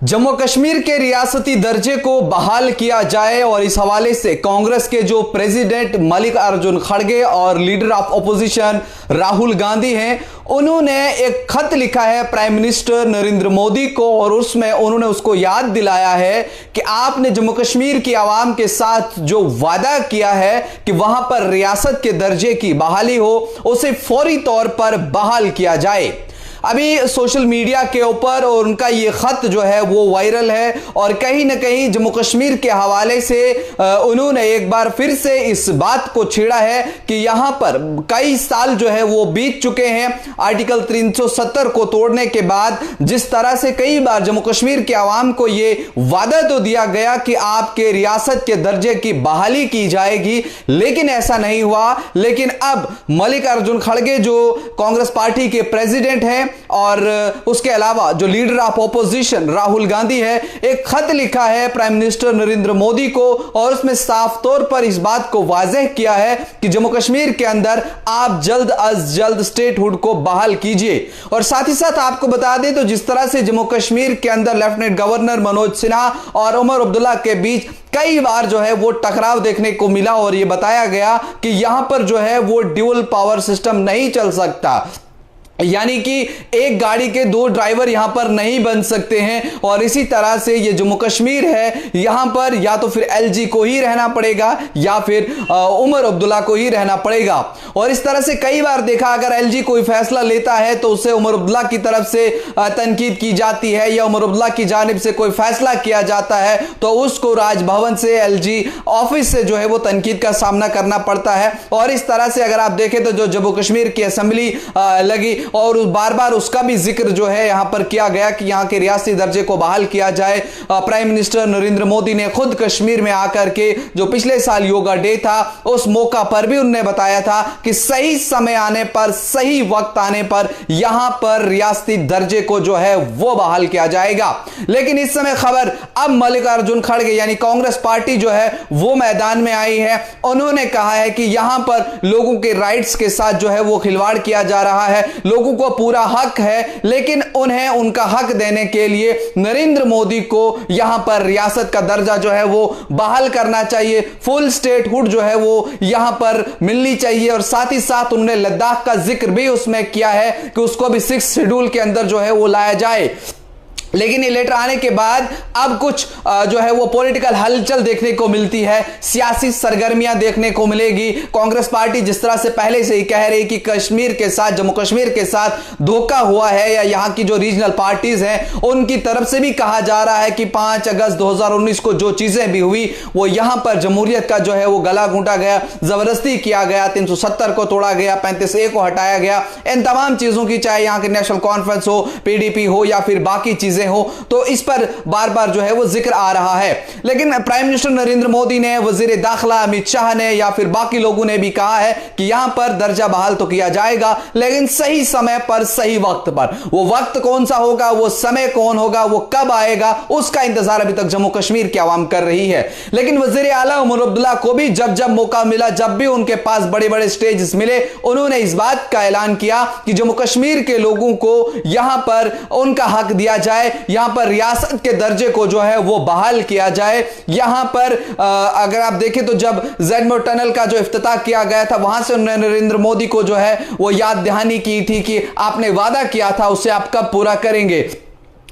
जम्मू कश्मीर के रियासती दर्जे को बहाल किया जाए और इस हवाले से कांग्रेस के जो प्रेसिडेंट मल्लिकार्जुन खड़गे और leader of opposition Rahul Gandhi हैं, उन्होंने एक खत लिखा है प्राइम मिनिस्टर नरेंद्र मोदी को और उसमें उन्होंने उसको याद दिलाया है कि आपने जम्मू कश्मीर की आवाम के साथ जो वादा किया है कि वहां पर रियासत के दर्जे की बहाली हो, उसे फौरी तौर पर बहाल किया जाए। अभी सोशल मीडिया के ऊपर और उनका ये खत जो है वो वायरल है और कहीं ना कहीं जम्मू कश्मीर के हवाले से उन्होंने एक बार फिर से इस बात को छेड़ा है कि यहां पर कई साल जो है वो बीत चुके हैं। आर्टिकल 370 को तोड़ने के बाद जिस तरह से कई बार जम्मू कश्मीर के आवाम को ये वादा तो दिया गया कि आपके रियासत के दर्जे की बहाली की जाएगी, लेकिन ऐसा नहीं हुआ। लेकिन अब मल्लिकार्जुन खड़गे जो कांग्रेस पार्टी के प्रेसिडेंट हैं और उसके अलावा जो leader of opposition Rahul Gandhi है, एक खत लिखा है प्राइम मिनिस्टर नरेंद्र मोदी को और उसमें साफ तौर पर इस बात को वाज़ेह किया है कि जम्मू कश्मीर के अंदर आप जल्द अज जल्द स्टेटहुड को बहाल कीजिए। और साथ ही साथ आपको बता दें तो जिस तरह से जम्मू कश्मीर के अंदर लेफ्टिनेंट गवर्नर मनोज सिन्हा और उमर अब्दुल्ला के बीच कई बार जो है वो टकराव देखने को मिला और यह बताया गया कि यहां पर जो है वो ड्यूल पावर सिस्टम नहीं चल सकता, यानी कि एक गाड़ी के दो ड्राइवर यहां पर नहीं बन सकते हैं। और इसी तरह से ये जम्मू कश्मीर है, यहां पर या तो फिर एलजी को ही रहना पड़ेगा या फिर उमर अब्दुल्ला को ही रहना पड़ेगा। और इस तरह से कई बार देखा, अगर एलजी कोई फैसला लेता है तो उसे उमर अब्दुल्ला की तरफ से तनकीद की जाती है, या उमर अब्दुल्ला की जानिब से कोई फैसला किया जाता है तो उसको राजभवन से, एलजी ऑफिस से जो है वो तनकीद का सामना करना पड़ता है। और इस तरह से अगर आप देखें तो जो जम्मू कश्मीर की असेंबली लगी और बार बार उसका भी जिक्र जो है यहां पर किया गया कि यहां के रियासती दर्जे को बहाल किया जाए। प्राइम मिनिस्टर नरेंद्र मोदी ने खुद कश्मीर में आकर के जो पिछले साल योगा डे था उस मौका पर भी उन्होंने बताया था कि सही समय आने पर, सही वक्त आने पर यहां पर रियासती दर्जे को जो है वो बहाल किया जाएगा। लेकिन इस समय खबर अब मल्लिकार्जुन खड़गे यानी कांग्रेस पार्टी जो है वो मैदान में आई है। उन्होंने कहा है कि यहां पर लोगों के राइट्स के साथ जो है वो खिलवाड़ किया जा रहा है, लोगों को पूरा हक है, लेकिन उन्हें उनका हक देने के लिए नरेंद्र मोदी को यहां पर रियासत का दर्जा जो है वो बहाल करना चाहिए, फुल स्टेटहुड जो है वो यहां पर मिलनी चाहिए। और साथ ही साथ उन्होंने लद्दाख का जिक्र भी उसमें किया है कि उसको भी 6 शेड्यूल के अंदर जो है वो लाया जाए। लेकिन ये लेटर आने के बाद अब कुछ जो है वो पॉलिटिकल हलचल देखने को मिलती है, सियासी सरगर्मियां देखने को मिलेगी। कांग्रेस पार्टी जिस तरह से पहले से ही कह रही कि कश्मीर के साथ, जम्मू कश्मीर के साथ धोखा हुआ है, या यहां की जो रीजनल पार्टीज हैं उनकी तरफ से भी कहा जा रहा है कि 5 अगस्त 2019 को जो चीजें भी हुई वो यहां पर जमहूरियत का जो है वो गला घूंटा गया, जबरदस्ती किया गया, 370 को तोड़ा गया, 35A को हटाया गया। इन तमाम चीजों की, चाहे यहां की नेशनल कॉन्फ्रेंस हो, पीडीपी हो या फिर बाकी चीजें हो, तो इस पर बार बार जो है वो जिक्र आ रहा है। लेकिन प्राइम मिनिस्टर नरेंद्र मोदी ने, वजीर दाखिला अमित शाह ने या फिर बाकी लोगों ने भी कहा है कि यहां पर दर्जा बहाल तो किया जाएगा, लेकिन सही समय पर, सही वक्त पर। वो वक्त कौन सा होगा, वो समय कौन होगा, वो कब आएगा, उसका इंतजार अभी तक जम्मू कश्मीर की आवाम कर रही है। लेकिन वजीर आला उमर अब्दुल्ला को भी जब जब मौका मिला, जब भी उनके पास बड़े बड़े स्टेज मिले, उन्होंने इस बात का ऐलान किया कि जम्मू कश्मीर के लोगों को यहां पर उनका हक दिया जाए, यहां पर रियासत के दर्जे को जो है वो बहाल किया जाए। यहां पर अगर आप देखें तो जब ज़ेडमो टनल का जो इफ्तिताह किया गया था, वहां से उन्होंने नरेंद्र मोदी को जो है वो याद दहानी की थी कि आपने वादा किया था उसे आप कब पूरा करेंगे।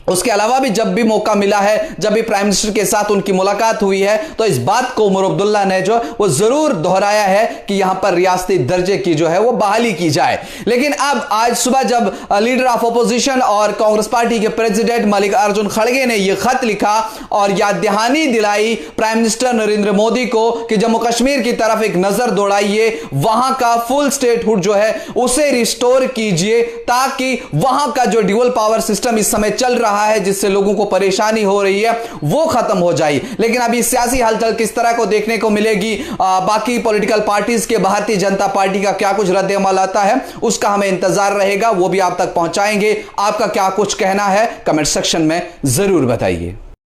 उसके अलावा भी जब भी मौका मिला है, जब भी प्राइम मिनिस्टर के साथ उनकी मुलाकात हुई है, तो इस बात को उमर अब्दुल्ला ने जो वो जरूर दोहराया है कि यहां पर रियासती दर्जे की जो है वो बहाली की जाए। लेकिन अब आज सुबह जब लीडर ऑफ अपोजिशन और कांग्रेस पार्टी के प्रेसिडेंट मल्लिकार्जुन खड़गे ने यह खत लिखा और याद दहानी दिलाई प्राइम मिनिस्टर नरेंद्र मोदी को कि जम्मू कश्मीर की तरफ एक नजर दौड़ाइए, वहां का फुल स्टेटहुड जो है उसे रिस्टोर कीजिए, ताकि वहां का जो ड्यूअल पावर सिस्टम इस समय चल रहा है, जिससे लोगों को परेशानी हो रही है, वो खत्म हो जाए। लेकिन अभी सियासी हलचल किस तरह को देखने को मिलेगी, बाकी पॉलिटिकल पार्टीज के, भारतीय जनता पार्टी का क्या कुछ रद्द अमल आता है, उसका हमें इंतजार रहेगा, वो भी आप तक पहुंचाएंगे। आपका क्या कुछ कहना है कमेंट सेक्शन में जरूर बताइए।